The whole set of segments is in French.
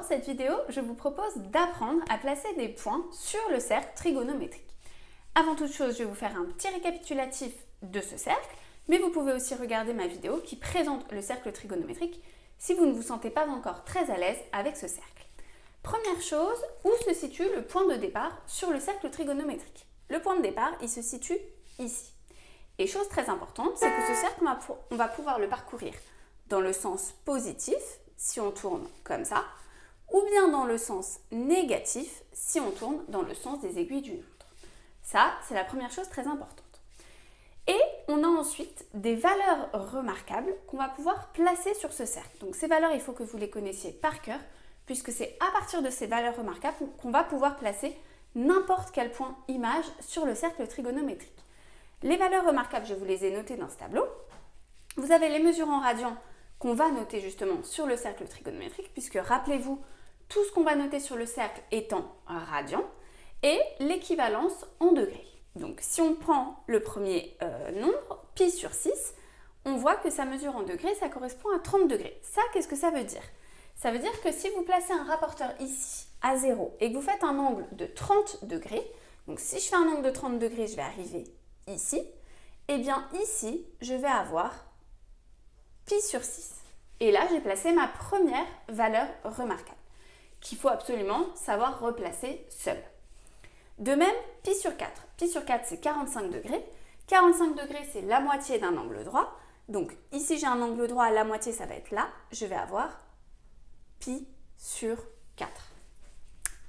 cette vidéo, je vous propose d'apprendre à placer des points sur le cercle trigonométrique. Avant toute chose, je vais vous faire un petit récapitulatif de ce cercle, mais vous pouvez aussi regarder ma vidéo qui présente le cercle trigonométrique si vous ne vous sentez pas encore très à l'aise avec ce cercle. Première chose, où se situe le point de départ sur le cercle trigonométrique? Le point de départ, il se situe ici. Et chose très importante, c'est que ce cercle, on va pouvoir le parcourir dans le sens positif, si on tourne comme ça, ou bien dans le sens négatif, si on tourne dans le sens des aiguilles d'une montre. Ça, c'est la première chose très importante. Et on a ensuite des valeurs remarquables qu'on va pouvoir placer sur ce cercle. Donc ces valeurs, il faut que vous les connaissiez par cœur, puisque c'est à partir de ces valeurs remarquables qu'on va pouvoir placer n'importe quel point image sur le cercle trigonométrique. Les valeurs remarquables, je vous les ai notées dans ce tableau. Vous avez les mesures en radians qu'on va noter justement sur le cercle trigonométrique, puisque rappelez-vous, tout ce qu'on va noter sur le cercle est en radians, et l'équivalence en degrés. Donc si on prend le premier nombre, pi sur 6, on voit que sa mesure en degrés, ça correspond à 30 degrés. Ça, qu'est-ce que ça veut dire? Ça veut dire que si vous placez un rapporteur ici à 0 et que vous faites un angle de 30 degrés, donc si je fais un angle de 30 degrés, je vais arriver ici, et bien ici, je vais avoir pi sur 6. Et là, j'ai placé ma première valeur remarquable, qu'il faut absolument savoir replacer seule. De même, pi sur 4. Pi sur 4, c'est 45 degrés. 45 degrés, c'est la moitié d'un angle droit. Donc ici, j'ai un angle droit, la moitié, ça va être là. Je vais avoir pi sur 4.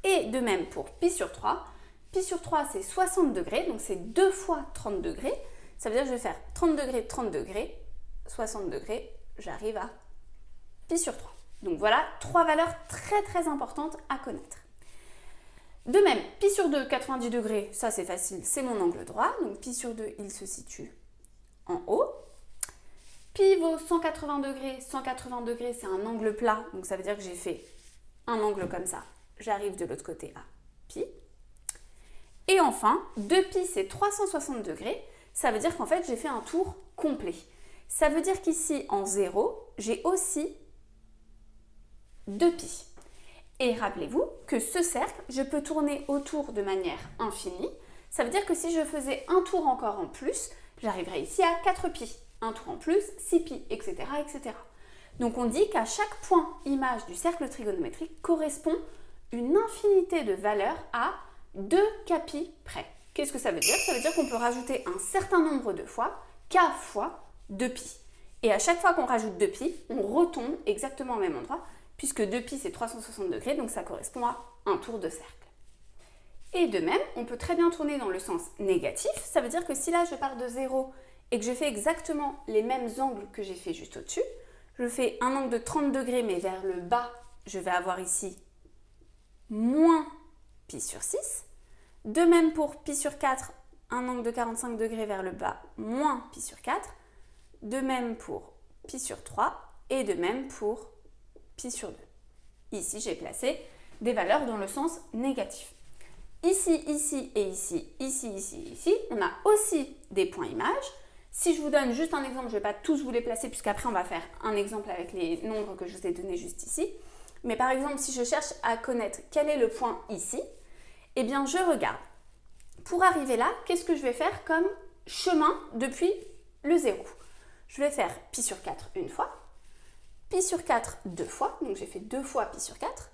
Et de même pour pi sur 3. Pi sur 3, c'est 60 degrés, donc c'est 2 fois 30 degrés. Ça veut dire que je vais faire 30 degrés, 60 degrés, j'arrive à pi sur 3. Donc voilà, 3 valeurs très importantes à connaître. De même, pi sur 2, 90 degrés, ça c'est facile, c'est mon angle droit. Donc pi sur 2, il se situe en haut. Pi vaut 180 degrés, c'est un angle plat, donc ça veut dire que j'ai fait un angle comme ça. J'arrive de l'autre côté à pi. Et enfin, 2pi, c'est 360 degrés. Ça veut dire qu'en fait, j'ai fait un tour complet. Ça veut dire qu'ici, en 0, j'ai aussi 2pi. Et rappelez-vous que ce cercle, je peux tourner autour de manière infinie. Ça veut dire que si je faisais un tour encore en plus, j'arriverais ici à 4pi. Un tour en plus, 6pi, etc., etc. Donc on dit qu'à chaque point image du cercle trigonométrique correspond une infinité de valeurs à 2 kpi près. Qu'est-ce que ça veut dire? Ça veut dire qu'on peut rajouter un certain nombre de fois, k fois 2pi. Et à chaque fois qu'on rajoute 2pi, on retombe exactement au même endroit, puisque 2pi c'est 360 degrés, donc ça correspond à un tour de cercle. Et de même, on peut très bien tourner dans le sens négatif. Ça veut dire que si là je pars de 0 et que je fais exactement les mêmes angles que j'ai fait juste au-dessus, je fais un angle de 30 degrés, mais vers le bas, je vais avoir ici moins pi sur 6. De même pour pi sur 4, un angle de 45 degrés vers le bas, moins pi sur 4. De même pour pi sur 3 et de même pour pi sur 2. Ici, j'ai placé des valeurs dans le sens négatif. Ici, ici et ici, ici, on a aussi des points images. Si je vous donne juste un exemple, je ne vais pas tous vous les placer puisqu'après on va faire un exemple avec les nombres que je vous ai donnés juste ici. Mais par exemple, si je cherche à connaître quel est le point ici, eh bien je regarde. Pour arriver là, qu'est-ce que je vais faire comme chemin depuis le 0? Je vais faire pi sur 4 une fois, pi sur 4 deux fois, donc j'ai fait 2 fois pi sur 4,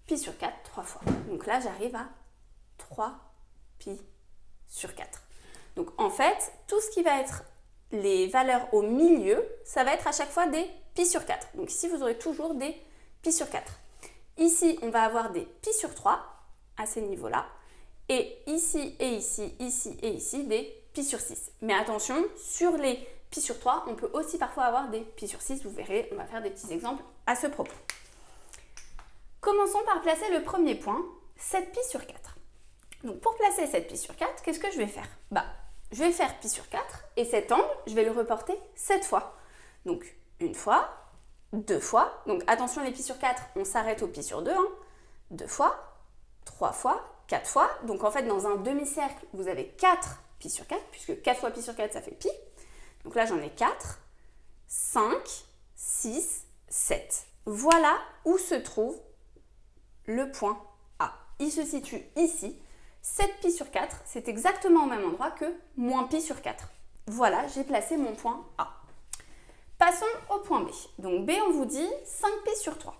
pi sur 4 3 fois. Donc là, j'arrive à 3 pi sur 4. Donc en fait, tout ce qui va être les valeurs au milieu, ça va être à chaque fois des pi sur 4. Donc ici, vous aurez toujours des pi sur 4. Ici, on va avoir des pi sur 3 à ces niveaux-là. Et ici, et ici, ici, et ici, des pi sur 6. Mais attention, sur les pi sur 3, on peut aussi parfois avoir des pi sur 6. Vous verrez, on va faire des petits exemples à ce propos. Commençons par placer le premier point, 7 pi sur 4. Donc pour placer 7 pi sur 4, qu'est-ce que je vais faire? Je vais faire pi sur 4 et cet angle, je vais le reporter 7 fois. Donc une fois, 2 fois. Donc attention, les pi sur 4, on s'arrête au pi sur 2. 2 fois, 3 fois, 4 fois. Donc en fait, dans un demi-cercle, vous avez 4 pi sur 4, puisque 4 fois pi sur 4, ça fait pi. Donc là, j'en ai 4, 5, 6, 7. Voilà où se trouve le point A. Il se situe ici. 7π sur 4, c'est exactement au même endroit que moins π sur 4. Voilà, j'ai placé mon point A. Passons au point B. Donc B, on vous dit 5π sur 3.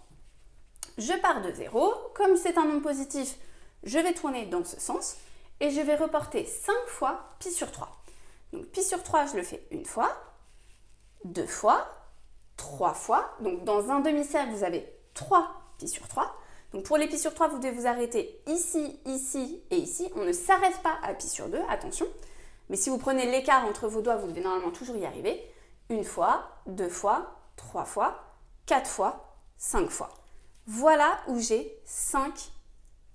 Je pars de 0. Comme c'est un nombre positif, je vais tourner dans ce sens et je vais reporter 5 fois π sur 3. Donc π sur 3, je le fais une fois, 2 fois, 3 fois. Donc dans un demi-cercle, vous avez 3 π sur 3. Donc pour les π sur 3, vous devez vous arrêter ici, ici et ici. On ne s'arrête pas à π sur 2, attention. Mais si vous prenez l'écart entre vos doigts, vous devez normalement toujours y arriver. Une fois, 2 fois, 3 fois, 4 fois, 5 fois. Voilà où j'ai 5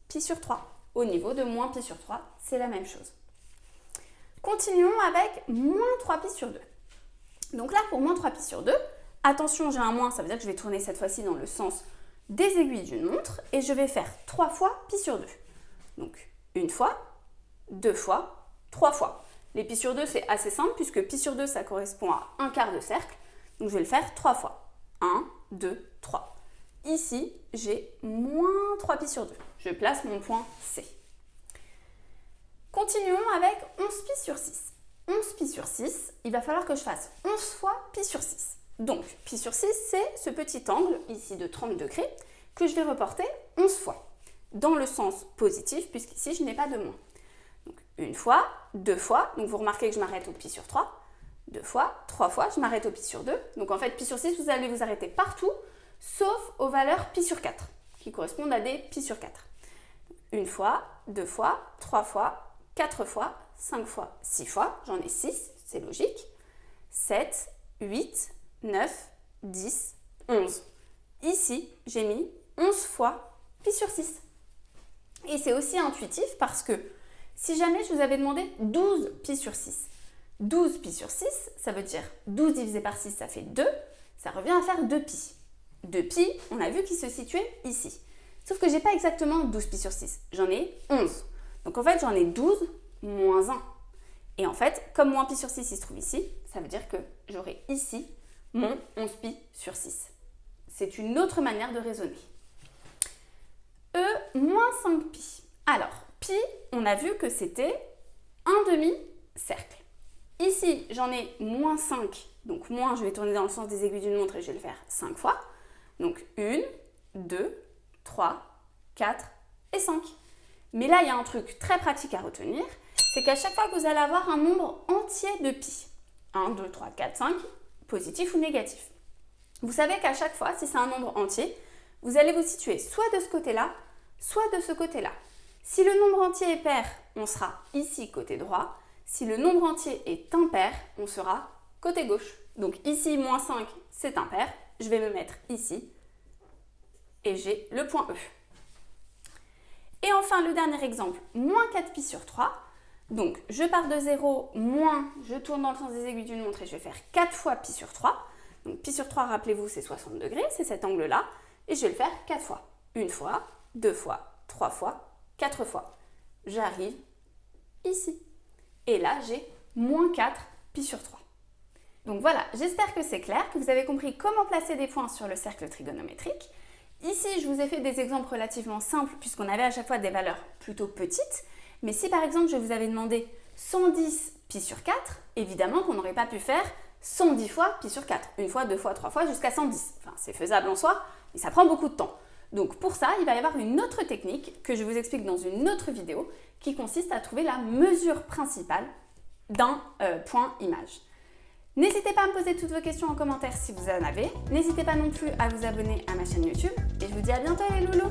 π sur 3. Au niveau de moins π sur 3, c'est la même chose. Continuons avec moins 3π sur 2. Donc là, pour moins 3π sur 2, attention, j'ai un moins, ça veut dire que je vais tourner cette fois-ci dans le sens des aiguilles d'une montre et je vais faire 3 fois π sur 2. Donc, une fois, 2 fois, 3 fois. Les π sur 2, c'est assez simple puisque π sur 2, ça correspond à un quart de cercle. Donc, je vais le faire 3 fois. 1, 2, 3. Ici, j'ai moins 3π sur 2. Je place mon point C. Continuons avec 11π sur 6. 11π sur 6, il va falloir que je fasse 11 fois π sur 6. Donc, π sur 6, c'est ce petit angle, ici de 30 degrés, que je vais reporter 11 fois, dans le sens positif, puisqu'ici, je n'ai pas de moins. Donc, une fois, 2 fois, donc vous remarquez que je m'arrête au π sur 3, 2 fois, 3 fois, je m'arrête au π sur 2. Donc, en fait, π sur 6, vous allez vous arrêter partout, sauf aux valeurs π sur 4, qui correspondent à des π sur 4. Une fois, 2 fois, 3 fois, 4 fois, 5 fois, 6 fois, j'en ai 6, c'est logique, 7, 8, 9, 10, 11. Ici, j'ai mis 11 fois π sur 6. Et c'est aussi intuitif parce que si jamais je vous avais demandé 12 π sur 6, 12 π sur 6, ça veut dire 12 divisé par 6, ça fait 2, ça revient à faire 2π. 2π, on a vu qu'il se situait ici. Sauf que je n'ai pas exactement 12 π sur 6, j'en ai 11. Donc en fait, j'en ai 12 moins 1. Et en fait, comme moins π sur 6, il se trouve ici, ça veut dire que j'aurai ici mon 11 π sur 6. C'est une autre manière de raisonner. E moins 5π. Alors, π, on a vu que c'était un demi-cercle. Ici, j'en ai moins 5. Donc moins, je vais tourner dans le sens des aiguilles d'une montre et je vais le faire 5 fois. Donc 1, 2, 3, 4 et 5. Mais là, il y a un truc très pratique à retenir, c'est qu'à chaque fois que vous allez avoir un nombre entier de π, 1, 2, 3, 4, 5, positif ou négatif, vous savez qu'à chaque fois, si c'est un nombre entier, vous allez vous situer soit de ce côté-là, soit de ce côté-là. Si le nombre entier est pair, on sera ici côté droit. Si le nombre entier est impair, on sera côté gauche. Donc ici, moins 5, c'est impair. Je vais me mettre ici et j'ai le point E. Et enfin, le dernier exemple, moins 4π sur 3. Donc, je pars de 0, moins, je tourne dans le sens des aiguilles d'une montre et je vais faire 4 fois π sur 3. Donc, π sur 3, rappelez-vous, c'est 60 degrés, c'est cet angle-là. Et je vais le faire 4 fois. Une fois, 2 fois, 3 fois, 4 fois. J'arrive ici. Et là, j'ai moins 4 π sur 3. Donc voilà, j'espère que c'est clair, que vous avez compris comment placer des points sur le cercle trigonométrique. Ici, je vous ai fait des exemples relativement simples puisqu'on avait à chaque fois des valeurs plutôt petites. Mais si par exemple, je vous avais demandé 110 π sur 4, évidemment qu'on n'aurait pas pu faire 110 fois π sur 4. Une fois, 2 fois, 3 fois, jusqu'à 110. Enfin, c'est faisable en soi, mais ça prend beaucoup de temps. Donc pour ça, il va y avoir une autre technique que je vous explique dans une autre vidéo qui consiste à trouver la mesure principale d'un point image. N'hésitez pas à me poser toutes vos questions en commentaire si vous en avez. N'hésitez pas non plus à vous abonner à ma chaîne YouTube. Et je vous dis à bientôt les loulous!